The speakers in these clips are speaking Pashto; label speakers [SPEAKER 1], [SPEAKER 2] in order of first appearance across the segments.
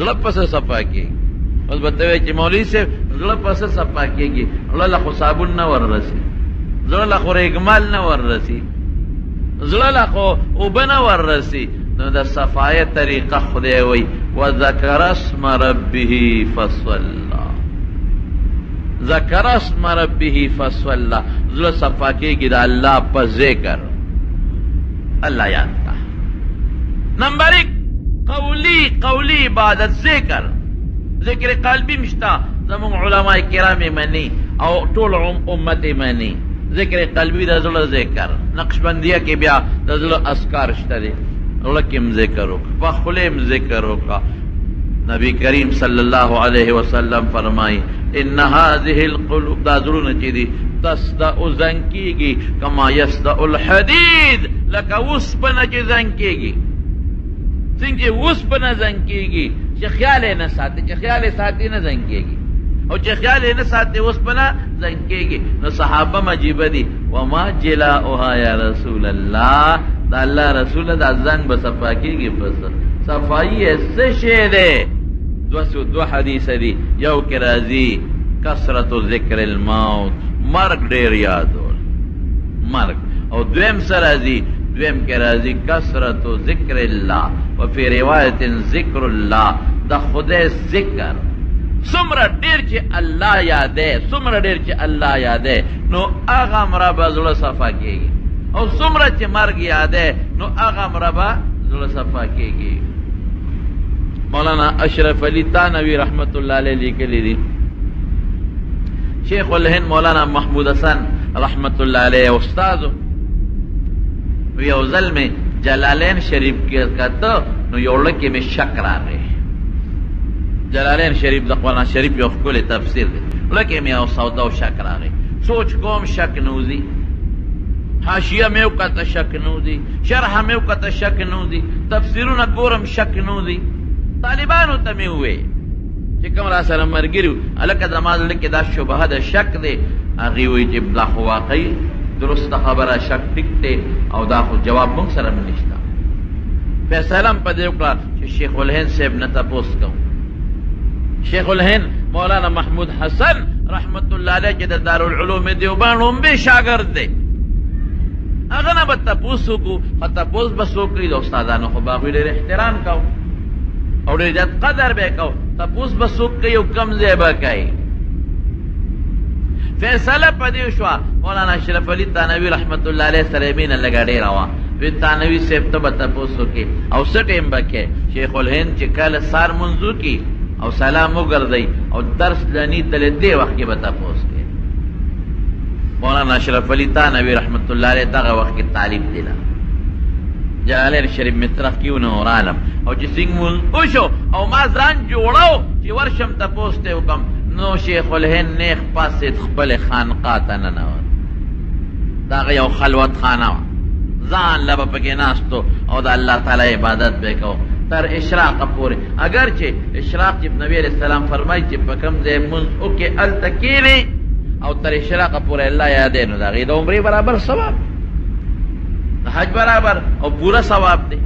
[SPEAKER 1] زړه پسې صفا کېږي. اوس به ته وایې چې مولوي صاحب زړه پسې صفا کېږي، زړه له خو صابون نه وررسي، زړه له خو ریګمال نه وررسي، زړه له خو اوبه نه وررسي. نو د صفایه طریقه خدای وایي وذکر اسم ربه فصلی، ذکر اسم ربه فصلی، زړه صفا کېږي د الله په ذکر، الله یاد کا. نمبر 1 قولی عبادت ذکر، ذکر قلبی مشتا زمون علماء کرام منی او ټول امت منی. ذکر قلبی د زړه ذکر، نقشبندیه کې بیا د زړه اذکار شته دي، زړه کې ذکر وکړه، په خوله ذکر وکړه. نبی کریم صلی الله علیه وسلم فرمایي ان هذه القلوب، دا زړونه چې دي تصدع زنګ کېږي کما یصدع الحدید، لکه اوسپنه چې زنګ کېږي، څنګه اوسپنه زنګ کېږي چې خیال یې نه ساتي، چې خیال یې ساتي نه زنګ کېږي، او چې خیال یې نه ساتي اوسپنه زنګ کېږي. نو صحابه مجیبه دي وما جلاؤها یا رسول الله، دا الله رسول دا زنګ به صفا کېږي. پس صفائی څه شی دی؟ 202 حدیث دی. یو کې راځي کثرت ذکر الموت، مرګ ډېر یادول مرګ، او دویم سره راځي، دویم کې راځي کثرت ذکر الله، وفي روایت ذکر الله، د خدای ذکر. څومره ډېر چې الله یادې، څومره ډېر چې الله یادې، نو هغه مره به زړه صفا کېږي، او څومره چې مرګ یادې، نو هغه مره به زړه صفا کېږي. مولانا اشرف علی تانوی رحمت اللہ علیہ لیکلی دی، شیخ الہند مولانا محمود حسن رحمت اللہ علیہ استاذ یو ځل میں جلالین شریف کے کہتا نو یو لکی میں شک را رہے. جلالین شریف دا قرآن شریف یو کل تفسیر دی، لکی میں او سودا و شک را رہے. سوچ کوم شک نوزی، حاشیہ میں کہتا شک نوزی، شرح میں کہتا شک نوزی، تفسیرون گورم شک نوزی. طالبانو ته مې ووې چې کوم را سره ملګري وو، هلکه زما زړه کې دا شبهه د شک دی. هغې وایي چې دا خو واقعي درسته خبره، شک ټیک دی، او دا خو جواب موږ سره هم نشته. فیصله هم په دې وکړه چې شیخ الهند صاحب نه تپوس کوم. شیخ الهند مولانا محمود حسن رحمت الله علیه چې د دارالعلوم دیوبند لومبی شاګرد دی، هغه نه به تپوس وکړو، خو تپوس به څوک کوي؟ د استادانو خو به هغوی ډېر احترام کوو او ډېر زیات قدر به یې کوو. تپوس به څوک کوي او کم ځای به کوي. فیصله په دې شوه مولانا اشرف علي تانوي رحمت الله علیه سره یې مینه لږه ډېره وه. وی تانوي صاحب ته به تپوس وکړي او څه ټایم به کوې؟ شیخ الهند چې کله سار مونځ وکړي او سلام وګرځئ او درس لني تلې دې وخت کې به تپوس کوې. مولانا اشرف علي تانوي رحمت الله علیه دغه وخت کې تعلیم دیله. جلالین شریف می طرف کیو نه ورالم، او چې څنګه مونځ وشو او ما ځان جوړو چې ورشم تپوس ته وکړم، نو شیخ الهند نیغ پاسېد خپلې خانقاه ته ننوت. د هغه یو خلوت خانه وه، ځان له به پکې ناستو او د الله تعالی عبادت به یې کوو تر اشراقه پورې. اگر چې اشراق چې نبی علیہ السلام فرمایي چې په کوم ځای مونځ وکړې هلته کښېنې او تر اشراقه پورې الله یادوي، نو د هغې د عمرې برابر ثواب، د حج برابر او پورا ثواب دی.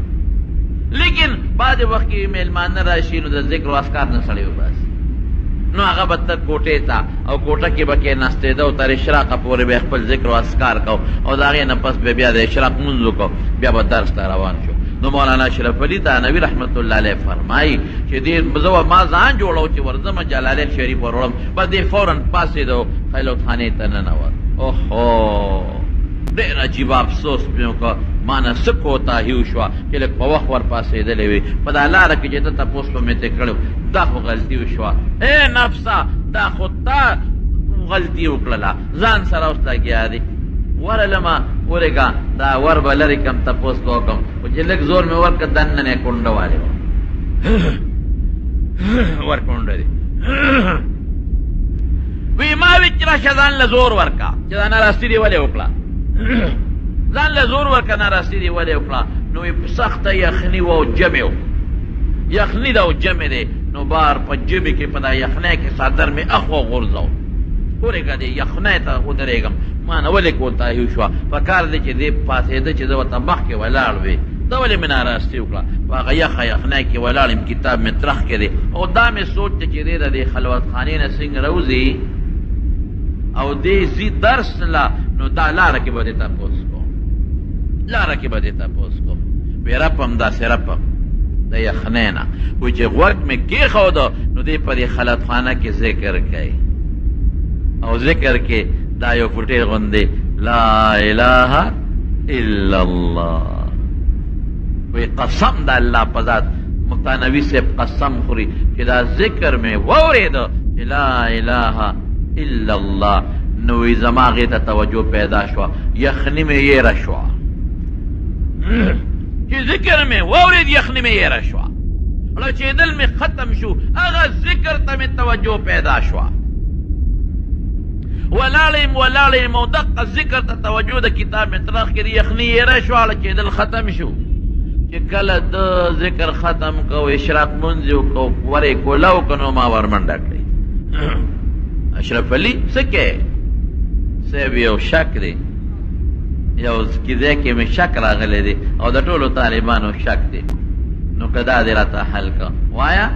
[SPEAKER 1] لیکن بعد وخت کې میلمانه راشي نو د ذکر و اذکار نه سړی وباسي، نو هغه به تر کوټې ته او کوټه کې به کېناستېده او تر اشراقه پورې به خپل ذکر و اذکار کو، او د هغې نه پس به بیا د اشراق مونځ وکړو، بیا به درس ته روان شو. نو مولانا اشرف علي تانوي رحمت الله علیه فرمایي چې دې زه ما ځان جوړو چې ورځم جلالین شریف وروړم، بس دې فوراً پاڅېدو خیلوت خانې ته ننوت. اوهو ډېر عجیب افسوس مې وکړه، ما نه څه کوتاهي وشوه چې لږ په وخت ورپاڅېدلی وي. په دا لاره کې چې ته تپوس به مې ترې کړی دا خو غلطي وشوه. ای نفسه دا خو تا غلطي وکړله، ځان سره اوس لګیا دی. ورلمه ورېږه دا ور به لرې کړم تپوس به وکړم، خو چې لږ زور مې ورکړه دننه یې کونډه والې وه ور کونډه دی. وی ما وی چې راشه ځان له زور ورکړه چې دا ناراستي دې ولې وکړه، ځان له زور ورکړه ناراستي دې ولې وکړه. نو سخته یخني وه او جمې و، یخني ده او جمې دی. نو بار په جمې کې په دا یخنۍ کې څادر مې اخوا غورځو، ورېږه دې یخنۍ ته ودرېږم. ما نه ولې کوتاهي وشوه، په کار دی چې دې پاڅېده چې زه ورته مخکې ولاړ وې دا ولې مې ناراستی وکړه په هغه یخه یخنۍ کې ولاړ یم کتاب مې ترخ کې دی او دا مې سوچ دی چې دی د دې خلوت خانې نه څنګه راوځي او دې ځي درس لا نو دا لاره کې به دې تپوس کوم لاره کې به دې تپوس کوم وی رپم داسې رپم د یخنۍ نه وایي چې غوږ مې کېښوده نو دې په دې خلوتخانه کې ذکر کوي او ذکر کې دا یو فوټې غوندې لا اله الا الله وی قسم دا الله په ذات مقتنوي صاحب قسم خوري چې دا ذکر مې واورېده چې لا اله الا الله نو وی زما هغې ته توجه پیدا شوه یخني مې یېره شوه چې ذکر مې واورېد یخني مې یېره شوه رچېدل مې ختم شو هغه ذکر ته مې توجه پیدا شوه ولاړم او دقه ذکر ته توجه د کتاب مې ترخ کړي یخني یېره شوه رچېدل ختم شو چې کله د ذکر ختم کو اشراق منځ وکړو ورې کولاو که نو ما ورمنډه کړې اشرف علي څه کې صاحب یو شک دی یو کیدی کې مې شک راغلی دی او د ټولو طالبانو شک دی نو که دا دې راته حل که وایه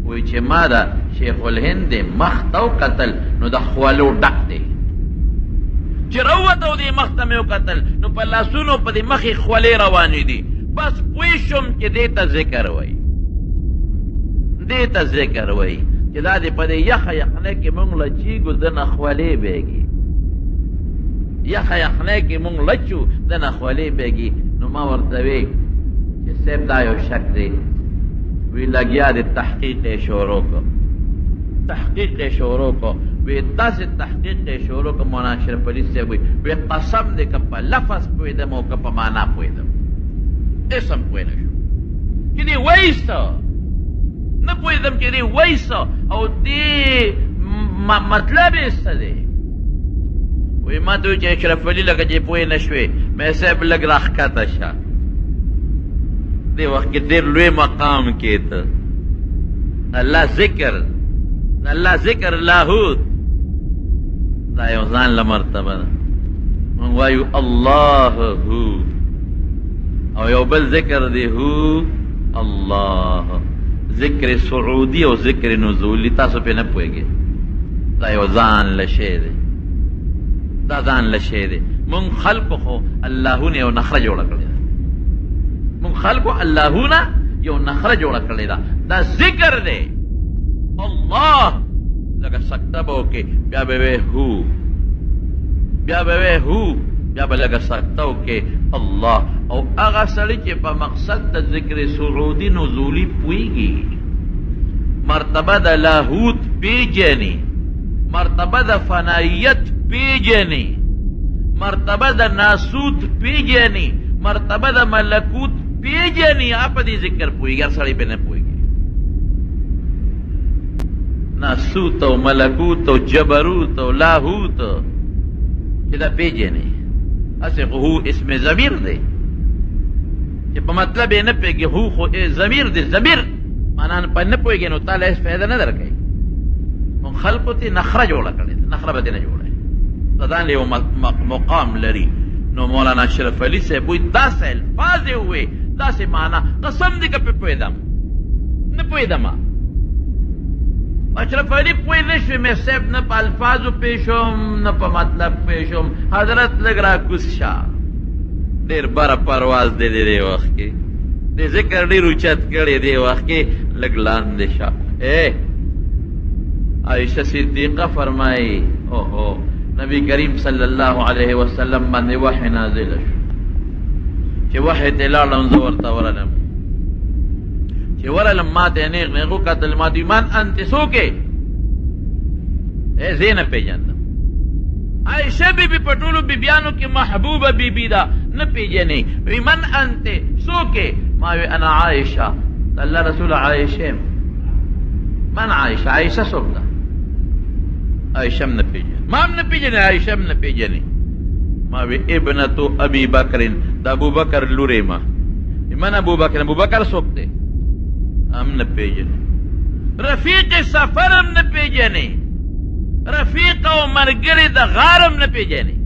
[SPEAKER 1] وایي چې ما د شیخ الهند مخ ته وکتل نو د خولو ډک دی چې راووته او دې مخ ته مې وکتل نو په لاسونو په دې مخې خولې روانې دي بس پوه شم چې دې ته ذکر وایي دې ته ذکر وایي چې دا دې په دې یخه یخنۍ کې مونږ لچیږو دنه خولې بیږي یخه یخنۍ کې مونږ لچو دنه خولې بیږي نو ما ورته وی چې صاحب دا یو شک دی وی لګیا د تحقیق شروع کو تحقیق شروع کو وی داسې تحقیق شروع کو مولانا اشرف علي صاحب وی قسم دې که په لفظ پوهېدم او که په معنا پوهېدم اسم پوه نه شو چې دې وایسته نه پوهېدم چې دې وایسته او دې مطلب یې څه دی وی ما ته وایي چې اشرف علي لکه چې پوه نه شوې مې صاحب لږ راښکته شه دې وخت کې ډېر لوی مقام کې ته الله ذکر لاهوت دا یو ځان له مرتبه ده مونږ وایو الله هو او یو بل ذکر دی هو الله ذکر سعودی او ذکر نزولی تاسو پې نه پوهېږئ دا یو ځان له شی دی دا ځان له شی دی مونږ خلقو خو اللهونه یو نخره جوړه کړې ده مونږ خلقو اللهونه یو نخره جوړه کړې ده دا ذکر دی الله لکه سکته به وکړې بیا به وی هو بیا به وی هو بیا به لږه سکته وکړې الله او هغه سړی چې په مقصد د ذکر سعودي نزولي پوهېږي مرتبه د لاهوت پیژني مرتبه د فنایت پیژني مرتبه د ناسوت پیژني مرتبه د ملکوت پیژني هغه په دې ذکر پوهېږي هر سړی پې نه پوهېږي ناسوت او ملکوت او جبروت او لاهوت چې دا پیژني هسې خو هو اسم ضمیر دی چې په مطلب یې نه پوهېږي هو خو ضمیر دی ضمیر معنا په نه پوهېږي نو تا له هېڅ فایده نه درکوي مونږ خلقو ته نخره جوړه کړې ده نخره به دې نه جوړوي دا ځان یو مقام لري نو مولانا اشرف علي صاحب وایي داسې الفاظ یې ووایي داسې معنا قسم دې که پې پوهېدم نه پوهېدم اشرف علي پوه نه شوې مې صاحب نه په الفاظو پوه شوم نه په مطلب پوه شوم حضرت لږ راکوز شه ډېر بره پرواز دی دې وخت کې دې ذکر ډېر اوچت کړی دې وخت کې لږ لاندې شه عائشہ صدیقہ فرمائی اوہو نبی کریم صلی اللہ علیہ وسلم باندې وحی نازل شو چې وحی ته لاړم زه ورته ورغلم چې ورغلم ما ته نیغ وکتل ما ته من انت څوک یې زه نه پېژندم عائشہ بیبي په ټولو بیبیانو کې محبوبه بیبي ده نه پېژنې وی من انت څوک یې ما وی انا عائشہ الله رسول عائشہ من عائشہ عائشہ څوک ده عائشہ نه پیژنې ما هم نه پیژنې عائشہ هم نه پیژنې ما وی ابنتو ابي بکر د ابو بکر لورې ما من ابو بکر څوک دی هم نه پیژنې رفیق سفر هم نه پیژنې رفیق او مرګري د غار هم نه پیژنې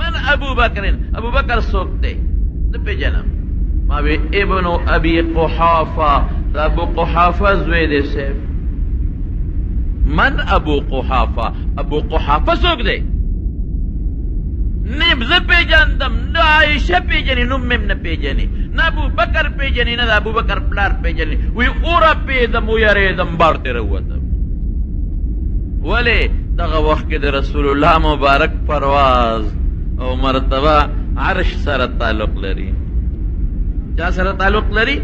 [SPEAKER 1] من ابو بکر څوک دی نه پیژنم ما وی ابن ابی قحافه دا ابو قحافه زوی دی صاحب. من ابو قحافه؟ ابو قحافه څوک دی؟ نه زه پیژندم، نه عایشه پیژني، نوم مې نه پیژني، نه ابو بکر پیژني، نه د ابو بکر پلار پیژني. وی اوره پیدم ویرېدم بار تېره ووتم. ولې دغه وخت کې د رسول الله مبارک پرواز او مرتبه عرش سره تعلق لري. چا سره تعلق لري؟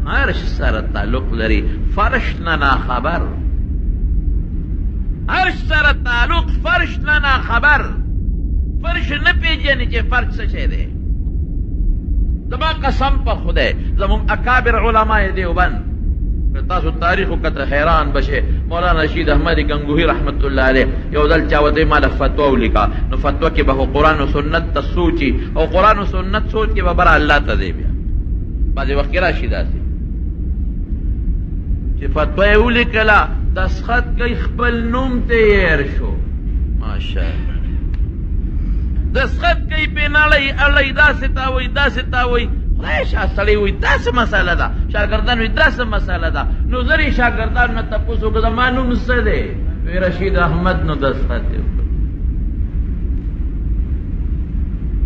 [SPEAKER 1] عرش سره تعلق لري. فرش نه خبر، عرش سره تعلق، فرش نه خبر. فرش نه پیژني چې فرش څه شی دی. زما قسم په خدای زموږ اکابر علماء دیوبند تاسو تاریخ وکړه حیران بشه. مولانا رشید احمد گنگوہی رحمت الله علیه یو ځل چا وته مال فتوا ولیکا، نو فتوا کې به قرآن او سنت ته سوچي او قرآن او سنت سوچ کې به بر الله ته دی. بیا بعضې وخت کې راشي داسې چې فتوا یې ولیکله دسخط کوي خپل نوم ته یې شو ماشاءالله دسخط کوي پې نړۍ اړی داسې تاوی داسې تاوی. خدای شاه سړی وایي داسې مسله ده، شاګردان وایي داسې مسله ده. نو زر یې شاګردان نه تپوس وکړه زما نوم څه دی؟ وی رشید احمد. نو دسخط یې وکړ.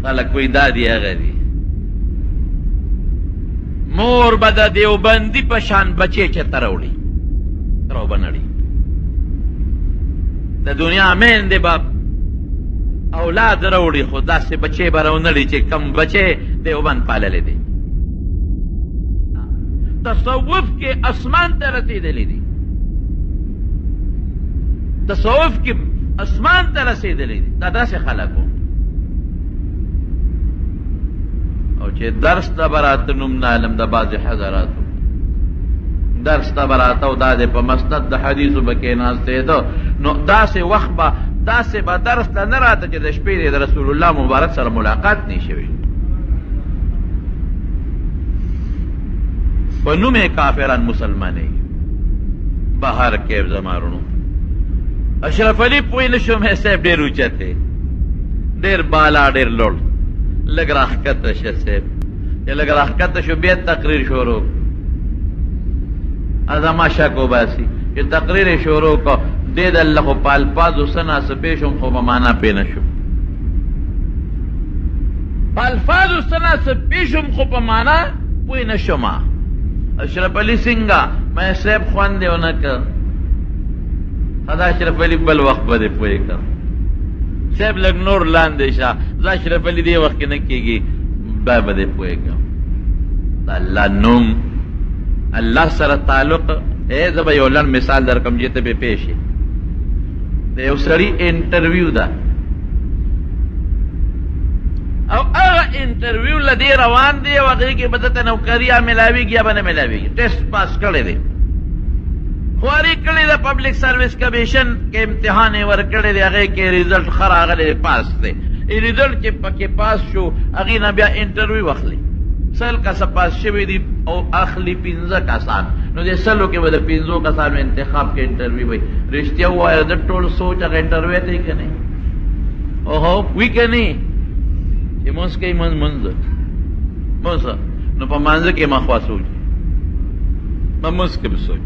[SPEAKER 1] خلک وایي دا دی هغه دی. مور به د دیوبندي په شان بچې چېرته راوړي راوبه نړي. د دنیا میندې به اولاد راوړي، خو داسې بچې به راونړي چې کم بچې دیوبند پاللی دی. تصوف کې اسمان ته رسېدلی دي، تصوف کې اسمان ته رسېدلی دي. دا داسې خلک وو. او چې درس ته به راته نوم نه علم د بعضې حضراتو درس ته به راته او دا دی په مسند د حدیثو به کېناستېده، نو داسې وخت به داسې به درس ته نه راته چې د شپې د رسول الله مبارک سره ملاقات نه شوي. په نوم یې کافران مسلمانې بهر کې زمارونو. اشرف علي پوه نه شوم صاحب ډېر اوچت دی، ډېر بالا ډېر لوړ. لږ راښکته شه صاحب، چې لږ راښکته شو بیا تقریر شروع ازما شک وباسي چې تقریر یې شروع کړ. دې د الله خو په الفاظو څه ناڅه شوم خو په معنا پې نه شوم. په الفاظو څه ناڅه شوم خو په معنا پوه نه شوم. اشرف علي څنګه مې صاحب خوند یې ونه کړ. خدا اشرف علي بل وخت به دې پوه کړ. صاحب لږ نور لاندې شه، زه اشرف علي دې وخت کې نه کېږي بیا به دې پوه کړم. د الله نوم الله سره تعلق. زه به یو لنډ مثال در کوم چې ته به پوه شې. د یو سړي انټرویو ده او هغه انټرویو له دې روان دی او هغې کې به درته نوکري یا میلاویږي یا به نه میلاویږي. ټیسټ پاس کړی دی، خواري کړې ده. پبلک سروس کمیشن کې امتحان یې ورکړی دی، هغې کې ریزلټ ښه راغلی دی، پاس دی. ریزلټ چې پکې پاس شو هغې نه بیا انټرویو اخلي. 100 کسه پاس شوي دي او اخلي 15 کسان. نو د 100 کې به د 15 کسانو انتخاب کې انټرویو وي. رښتیا ووایه د ټول سوچ هغه انټرویو دی که نه؟ اوهو وي که نه؟ چې مونځ کوي مونځ نو په مانځه کې مخوا سوچ په مونځ کې به سوچ،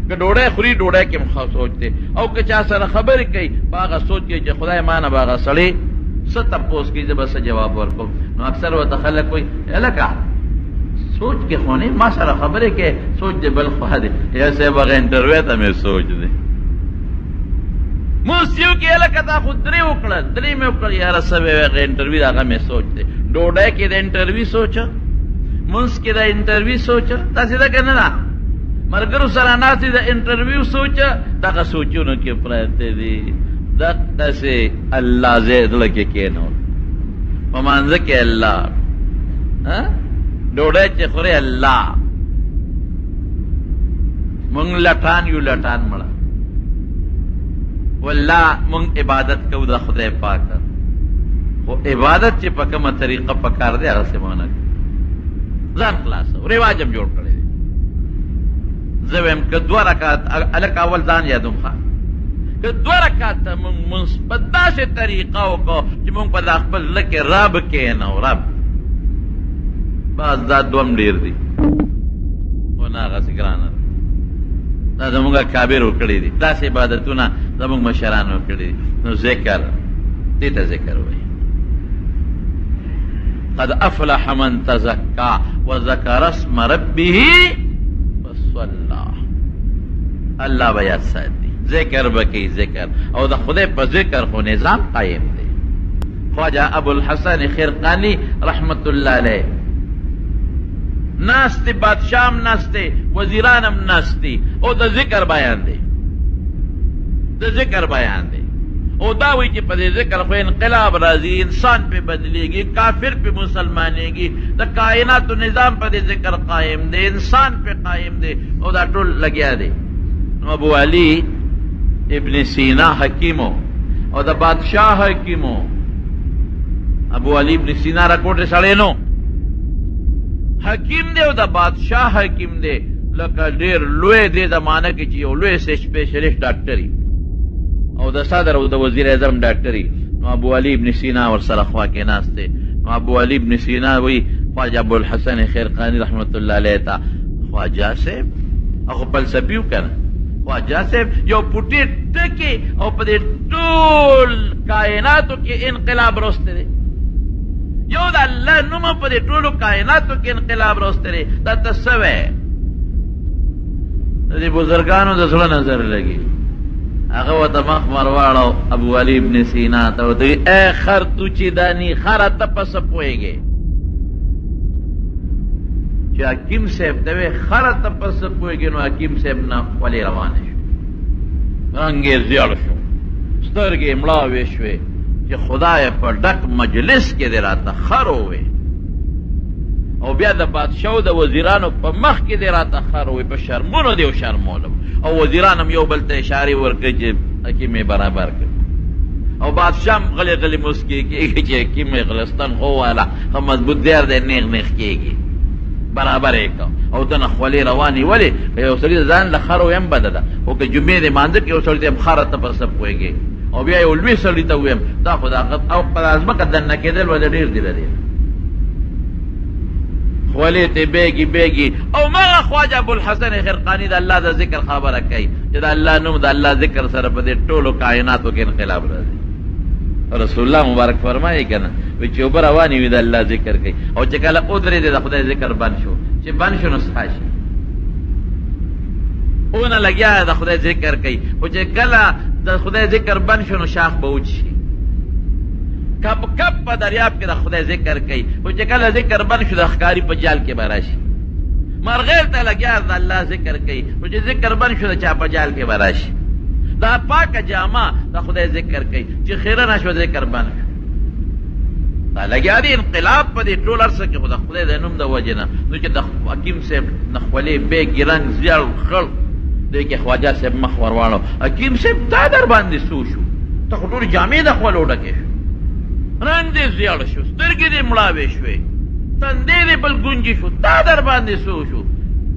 [SPEAKER 1] که ډوډۍ خوري ډوډۍ کې مخوا سوچ دی. او که چا سره خبرې کوي په هغه سوچ کې چې خدای ما نه به هغه سړی څه تپوس کوي زه به څه جواب ورکوم. نو اکثر ورته خلک وایي هلکه سوچ کې خو نه ما سره خبرې کې سوچ دې بل خوا دی. یا صاحب هغه انټرویو ته مې سوچ دی. مونځ یو کې هلکه تا خو 3 وکړل، 3 مې وکړل. یاره څه به وي هغه انټرویو هغه مې سوچ دی. ډوډۍ کې د انټرویو سوچه، مونځ کې د انټرویو سوچه. داسې ده که نه ده؟ ملګرو سره ناستې د انټرویو سوچه دغه سوچونو کې پراته دي. داسې الله زړه کې کېنول، په مانځه کې الله، ډوډۍ چې خورې الله. مونږ لټان یو لټان مړه والله مونږ عبادت کوو د خدای پاک، خو عبادت چې په کومه طریقه پکار دی هغسې مونه ځان خلاصو. رواج هم جوړ کړی دی. زه وایم که 2 رکعت هلکه اول ځان یادوم ښه که 2 رکعته مونږ په داسې طریقه وکړو چې مونږ په دا خپل زړه کې رب کښېنو. رب بعض دا دوم ډیر دي خو نه هغسې ګرانه دا زمونږ کابر وکړي دي داسې عبادتونه زمونږ مشران وکړي دي نو ذکر دې ته ذکر وایي قد افلح من تزکا وذکر اسم ربه فصلی الله به یاد ساتي ذکر بکی ذکر او د خدای په ذکر خو نظام قائم دی خواجہ ابو الحسن خرقانی رحمت اللہ علیہ ناستے بادشاہ ناستے وزیرانم ناستی او د ذکر بیان دی د ذکر بیان دی او دا وی چې په دې ذکر خو انقلاب راځي انسان په بدلیږي کافر په مسلمانېږي د کائنات نظام په دې ذکر قائم دی انسان په قائم دی او دا ټول لګیا دی نو ابو علی ابن سینا حکیمو او د بادشاہ حکیمو ابو علی ابن سینا را کوټه سړی نو حکیم دی او د بادشاہ حکیم دی لکه ډیر لوی دی زمانه کې چې یو لوی سپیشلیسټ ډاکټري او د صدر او د وزیر اعظم ډاکټري نو ابو علی ابن سینا ورسره خوا کې ناست دی نو ابو علی ابن سینا وی خواجہ ابو الحسن خرقانی رحمت الله علیه تا خواجہ صاحب هغه فلسفیو کنه خواجہ صاحب یو پټی ټکی او په دې ټول کائناتو کې انقلاب راوسته دی یو د الله نوم په دې ټولو کائناتو کې انقلاب راوسته دی دا تسوی د دې بزرګانو د زړه نظر لګي هغه ورته مخ ورواړو ابو علی ابن سینا ته ورته ای خر تو چې دانی خره ته پس پوهېږې چې حکیم صاحب ته وې خره ته پس پوهېږې نو حکیم صاحب نه خولې روانې شو رنګ یې زیړ شو سترګې مړاوې شوې چې خدای په ډک مجلس کې دې راته خر ووې او بیا د بادشاه او د وزیرانو په مخ کې دې راته خر ووې په شرمونو دې وشرمولم او وزیران هم یو بل ته اشارې ورکړي چې حکیم یې برابر کړي او بادشاه هم غلی غلی مسکې کېږي چې حکیم یې غلستان خو والا ښه مضبوط دیر دی نیغ نیغ کېږي برابر یې کړه او ته نه خولې روانې ولې که یو سړي ځان له خر ویم بده ده خو که جمعې د مانځه کې یو سړي ته هم خره ته په څه پوهېږي او بیا یو لوی سړي ته ویم دا خو او په ځمکه دننه کېدل به د ډېر دي لري خولې ته بیږي بیږي او مغه خواجه ابوالحسن خرقاني د الله د ذکر خبره کوي چې د الله نوم د الله ذکر سره په دې ټولو کائناتو کې انقلاب راځي رسول الله مبارک فرمایي که نه وایي چې اوبه روانې وي د الله ذکر کوي او چې کله ودرېدې د خدای ذکر بند شو چې بند شو نو څه شي اونه لګیا د خدای ذکر کوي خو چې کله د خدای ذکر بند شو نو شاخ به وچ شي کب کب په دریاب کې د خدای ذکر کوي خو چې کله ذکر بند شو د ښکاري په جال کې به راشي مرغیل ته لګیا د الله ذکر کوي خو چې ذکر بند شو د چا په جال کې به راشي دا پاکه جامه د خدای ذکر کوي چې خیره نه شو ذکر بند شو دا لګیا دی انقلاب په دې ټول عرصه کې خو د خدای د نوم د وجې نه نو چې د حکیم صاحب نه خولې بیږي رنګ زیړ خړ دی کې خواجه صاحب مخ ورواړو حکیم صاحب دا در باندې سو شو ته خو ټولې جامې د خولو ډکې شو رنګ دې زیړ شو سترګې دې مړاوې شوې تندې دې بل ګونجي شو دا در باندې سو شو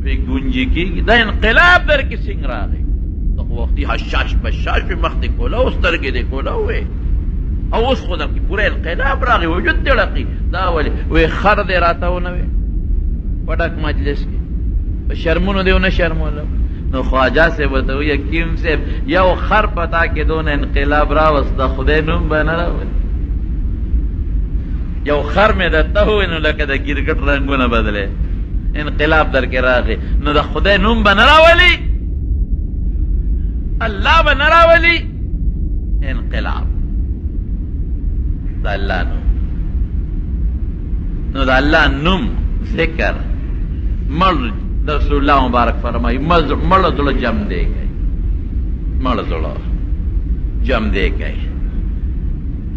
[SPEAKER 1] وی ګونجي کېږي دا انقلاب در کې څنګه راغی دا خو وختي حشاش بشاش پې مخ دې کوله او سترګې دې کوله وې او اوس خو در کې پوره انقلاب راغی وجود دې ړقي دا ولې وی خر دې راته ونه وې په ډک مجلس کې په شرمونو دې ونه شرمولم نو خواجه صاحب ورته وایي حکیم صاحب یو خر پتا کې دونه انقلاب راوست د خدای نوم به نه راولي یو خر مې درته ووایي نو لکه د کرکټ رنګونه بدلې انقلاب در کې راغی نو د خدای نوم به نه راولي الله به نه راولي انقلاب د الله نوم نو د الله نوم ذکر مړ رسول الله مبارک فرمائی مړ زړه جم دی گئی مړ زړه جم دی گئی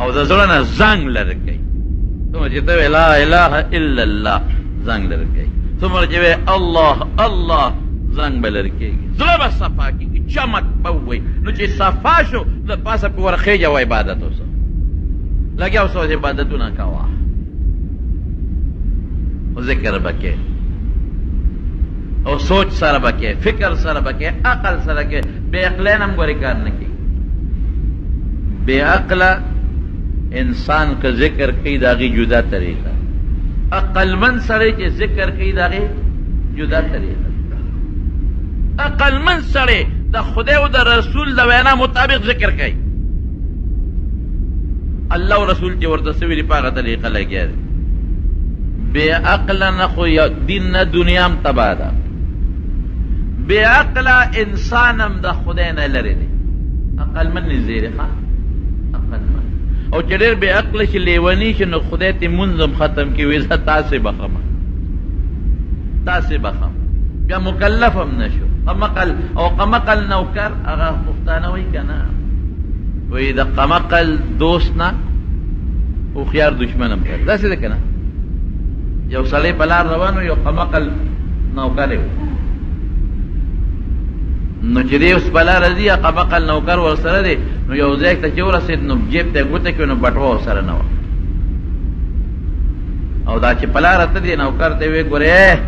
[SPEAKER 1] او د زړه نه زنګ لر گئی څومره چې ته لا اله الا الله زنګ لر گئی څومره چې الله الله زنګ به لر کېږي زړه به صفا کېږي چمک به ووایي نو چې صفا شو د پاسه پې ورخېږه و عبادت اوسه لګیا اوسه عبادتونه کوه ذکر به کې او سوچ سره بکے فکر سره بکے عقل سره کے بے عقلین ہم گوری کار نکی بے عقل انسان کا ذکر کی داغی جدا طریقہ عقلمند سړی چې ذکر کوي د هغې جدا طریقه، عقلمند سړی د خدای او د رسول د وینا مطابق ذکر کوي. الله او رسول چې ورته څه ویلي په هغه طریقه لګیا دی. بې عقله نه خو دین نه دنیا هم تباه ده. بې عقله انسان هم د خدای نه لرې دی. عقلمند نږدې دی. عقلمند او چې ډېر بې عقله شي لیوني شي نو خدای ته مونځ هم ختم کړي، وایي زه تاسې بخمه، تاسې بخم، بیا مکلف هم نه شو. قمقل او قمقل نوکر هغه پښتانه وایي که نه، وایي د قمقل دوست نه هوښیار دشمن هم کړ. داسې ده که نه؟ یو سړی په لار روان و، یو قمقل نوکر یې نو چې دی اوس په لاره ځي، قمقل نوکر ورسره دی، نو یو ځای ته چې ورسېد نو جیب ته یې ګوته کړې نو بټوه ورسره نه وه. او دا چې په لاره ته دی نوکر ته یې ویې ګورې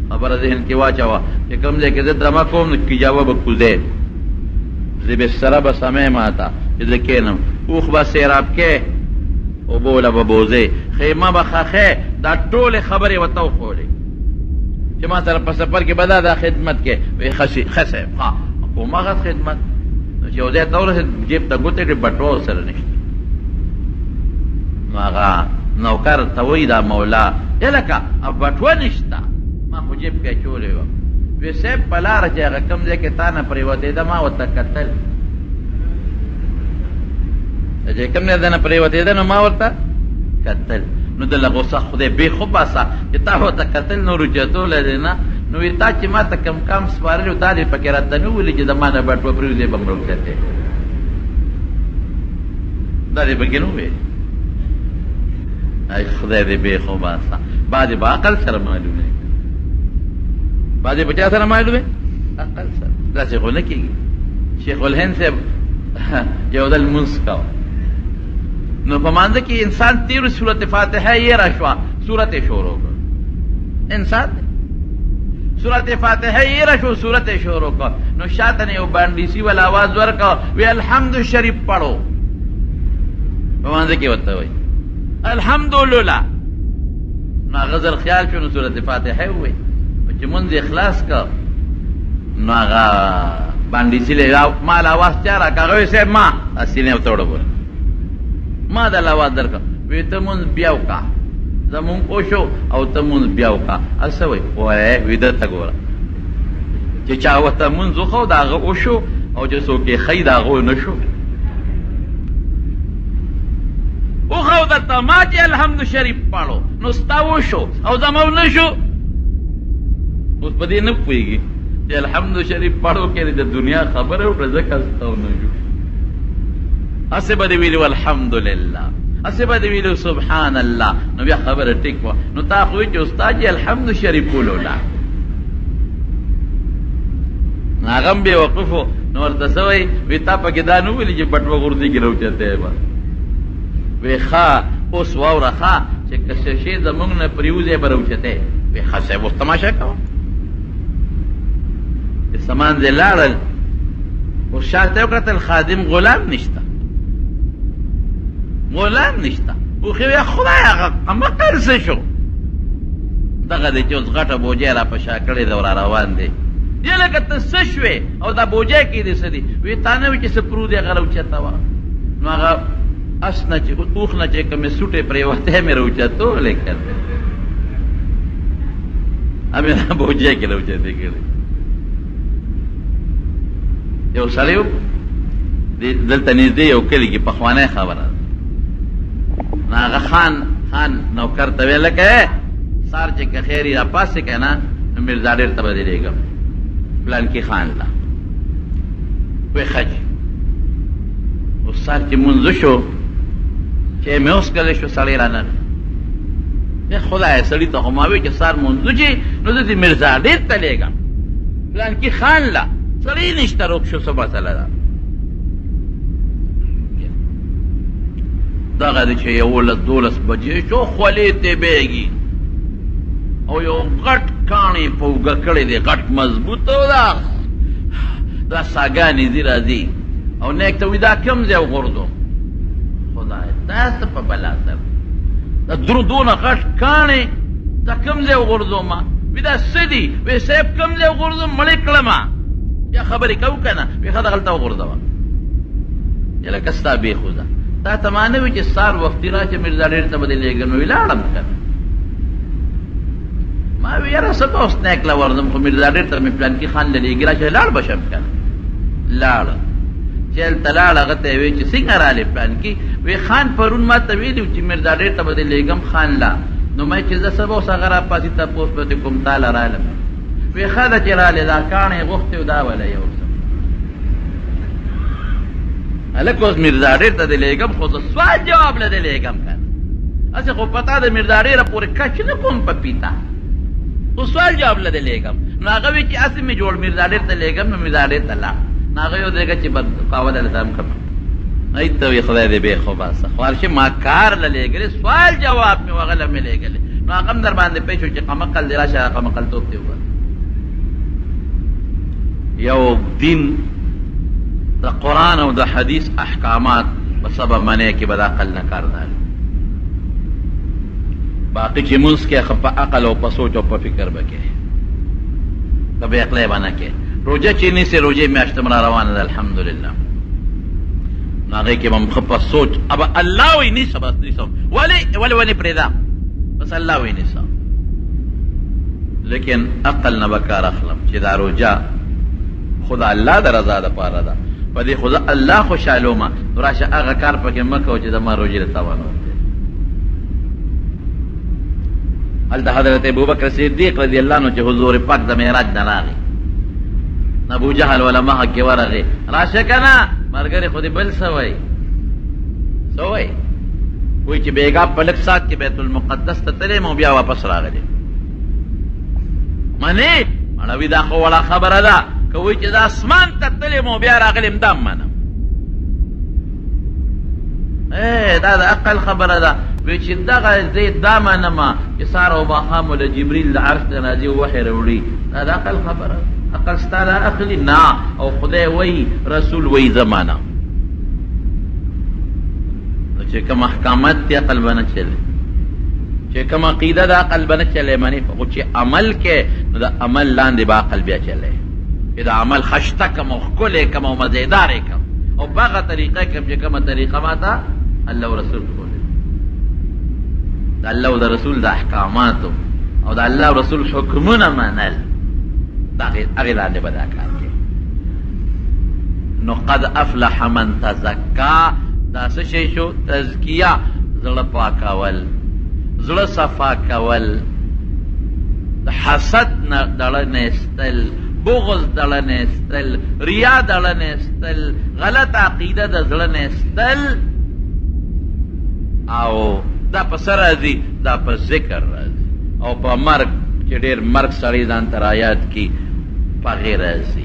[SPEAKER 1] خبره ذهن کې واچوه چې کوم ځای کې زه درمه کوم نو کجاوه به کوزې، زه بستره به سمې ما ته چې زه کښېنم، اوښ به سیراب کې، اوبوله به بوزې، خیمه به خښې، دا ټولې خبرې ورته وښولې چې ما سره په سفر کې به دا خدمت کې. وایي ښه صاحب، ښه هماغه خدمت. نو چې یو ځای ته ورسېد جیب ته ګوتې کړې، بټوه ورسره نشته. نو هغه نوکر ته وایي دا مولا هلکه بټوه نشته، ما خو جیب کې اچولې وه. وایي صاحب په لاره چې هغه کوم ځای کې تا نه پرېوتېده ما ورته کتل، چې کوم ځای نه پرېوتېده نو ما ورته کتل. نو دله غوسه خدای بې خو باسه چې تا ورته کتل نو رجعتولی دی نه. نو وایي تا چې ما ته کم کام سپارلي و تا دې پکې راته نه ویلي چې د ما نه بټوه پرېوځې به م راوچتې، دا دې پکې نه وویل. ای خدای دې بې خو باسه. بعضې به عقل سره معلومې، بعضې په چا سره معلومې؟ عقل سره. داسې خو نه کېږي. شیخ الهند صاحب یو ځل لمونځ کوه نو په مانځه کې انسان تېرو صورت فاتحه یې را شوه، صورت یې شروع کړ. انسان دی صورت فاتحه یې را شو، صورت یې شروع کړ. نو شاته نه یو بانډیسي والا آواز ورکړ، وی الحمد شریف پڑھو. په مانځه کې ورته وایي الحمدلله. نو هغه ځل خیال شو نو صورت فاتحه ووایي. چې مونځ یې خلاص کړ نو هغه بانډیسي ما له آواز چا راکړ، هغه وایي صاحب ما سینې ورته وډبوله، ما د آواز درکړه. وایي ته مونځ بیا وکړه، زمونږ وشو او ته مونځ بیا وکړه. څه وایي؟ وایي ویده ته ګوره چې چا ورته مونځ وښو د هغه وشو او چې څوک یې ښی د هغه نه شو. وښو درته ما چې الحمد شریف پاړو نو ستا وشو او زمو نه شو. اوس په دې نه پوهېږي چې الحمد شریف پاړو کې د دنیا خبره وکړه ځکه ستا نه شو. هسې به دې ویلي الحمدلله، هسې به دې ویلي سبحان الله، نو بیا خبره ټیک وه. نو تا خو وایي چې استاد یې الحمد شریف ولوله. نو هغه هم بې وقف و. نو ورته څه وایي؟ وایي تا پکې دا نه ویلي چې بټوه غورځي کې راوچتی به. وایي ښه اوس واوره ښه چې که څه شی زمونږ نه پرېوځی به راوچتی. وایي ښه صاحب اوس تماشه کوه. سامان ځای لاړل، اوس شاته یې وکتل خادم غلام نشته، غلام نشته. وخې وایي خدای هغه قمقل څه شو؟ دغه دی چې اوس غټه بوجۍ را په شا کړې ده او را روان دی. یا لکه ته څه شوې او دا بوجۍ کې دې څه دي؟ وایي تا نه وي چې څه پرو دی هغه راوچته وه. نو هغه اس نه چې اوښ نه چې کومې سوټې پرېوتی مې راوچتولې که نه همې بوجۍ کې راوچتې کړې. یو سړی و دلته نږدې یو کلي کې پخوانی خبره ده. نو هغه خان نوکر ته ویل لکه سار چې که خیر یې راپاسې که نه نو میرزا ډېر ته بدلېږم پلانکي خان له. وایي ښه جي. اوس سار چې مونځ شو چې مې وڅکلی شو سړی رانه خدای سړي ته خو ما وایي چې سار مونځ چې نو زه دې میرزا ډېر ته لېږم پلانکي خان له. سړی نشته روک شو څه مسله ده. دغه دی چې 11-12 بجې شو خولې تېبېږي او یو غټ کاڼی په اوږه کړی دی، غټ مضبوط و دا ساګانې ځي راځي او نیک ته وایي دا کوم ځای وغورځوم؟ خدای دا څه په بلا سره دا دونه غټ کاڼی دا کم ځای وغورځوما وی دا څه دي وی صاحب کم ځای وغورځوم مړې کړمه بیا خبرې کوو که نه وی ښه دغلته وغورځوه لکه ستا بېخوده دا ته ما نه وي چې سار وختي را چې میرزا ډېر ته به دې لېږم نو وی لاړم که نه ما وی یاره څه به اوس نیک له ورځم خو میرزا ډېر ته مې پلانکي خان له لېږي را چې لاړ به شم که نه لاړه چې هلته لاړ هغه ته یې وی چې څنګه رالې پلانکي وی خان پرون ما ته ویلي و چې میرزا ډېر ته به دې لېږم خان لا نو مې چې زه څه به اوس هغه را پاسې تپوس به دې کوم تاله رالم وی ښه ده چې رالې دا کاڼې غوښتې و دا وله یو څه هلک اوس میرزا ډېر ته دې لېږم خو زه سوال جواب له دې لېږم که نه هسې خو پتا د میرزا ډېره پورې کچ نه کوم په پیتا خو سوال جواب له دې لېږم نو هغه وی چې هسې مې جوړ میرزا ډېر ته لېږم نو میرزا ډېر ته لاړ نو هغه یو ځایګه چې قاوله له دم کړم ای ته وی خدای دې بې خو باسه خو هر شي ما کار له لېږلې سوال جواب مې هغه له مې لېږلې نو هغه هم در باندې پوه شو چې قمقل دې راشه قمقلتوب دې وکړه یو دین د قرآن او د حدیث احکامات په سبب منې کې به د عقل نه کار نه اخلي باقي چې مونځ کې ښه په عقل او په سوچ او په فکر به کوې ته بې عقلی به نه کوې روژه چې نیسې روژې میاشته م را روانه ده الحمدلله نو هغې کې به م ښه په سوچ ابه الله وی نیسه بس نیسم ولې ونې پرېږدم بس الله وی نیسم لیکن عقل نه به کار اخلم چې دا روژه خو د الله د رضا دپاره ده په دې خو زه الله خوشحالومه نو راشه هغه کار پکې مه کوه چې زما روژې له تاوان ورکوي هلته حضرت ابوبکر صدیق رضی الله عنه چې حضور پاک د معراج نه راغی ابو جهل ولا مخه کې ورغی راشه که نه ملګري خو دې بل څه وایي څه وایي وایي چې بېګا په لږ ساعت کې بیت المقدس ته تللی م او بیا واپس راغلی منې مړوي دا خو وړه خبره ده که وایي چې د اسمان ته تللی م او بیا راغلم دا منم دا د عقل خبره ده وی چې دغه زه دا منمه چې سهار او ماښام له جبریل د عرش نه راځي او وحی راوړي دا د عقل خبره ده عقل ستا دا اخلي نه او خدای وایي رسول وایي زه منم نو چې کوم احکامات دي عقل به نه چلي چې کوم عقیده د عقل به نه چلی منې خو چې عمل کې نو د عمل لاندې به عقل بیا چلی چې د عمل خشته کم او ښکلی کم او مزیدارې کم او بغه طریقه کم چې کومه طریقه ما ته الله و رسول ښودلې د الله او د رسول د احکاماتو او د الله او رسول حکمونه منل هغې لاندې به دا کار کوي نو قد افلح من تزکا دا څه شی شو تزکیه زړه پاکول زړه صفا کول د حسد نه ډډه نیستل بغض ډډه نیستل ریا ډډه نیستل غلط عقیده د زړه نیستل او دا په څه راځي دا په ذکر راځي او په مرګ چې ډېر مرګ سړی ځان ته رایاد کي په هغې راځي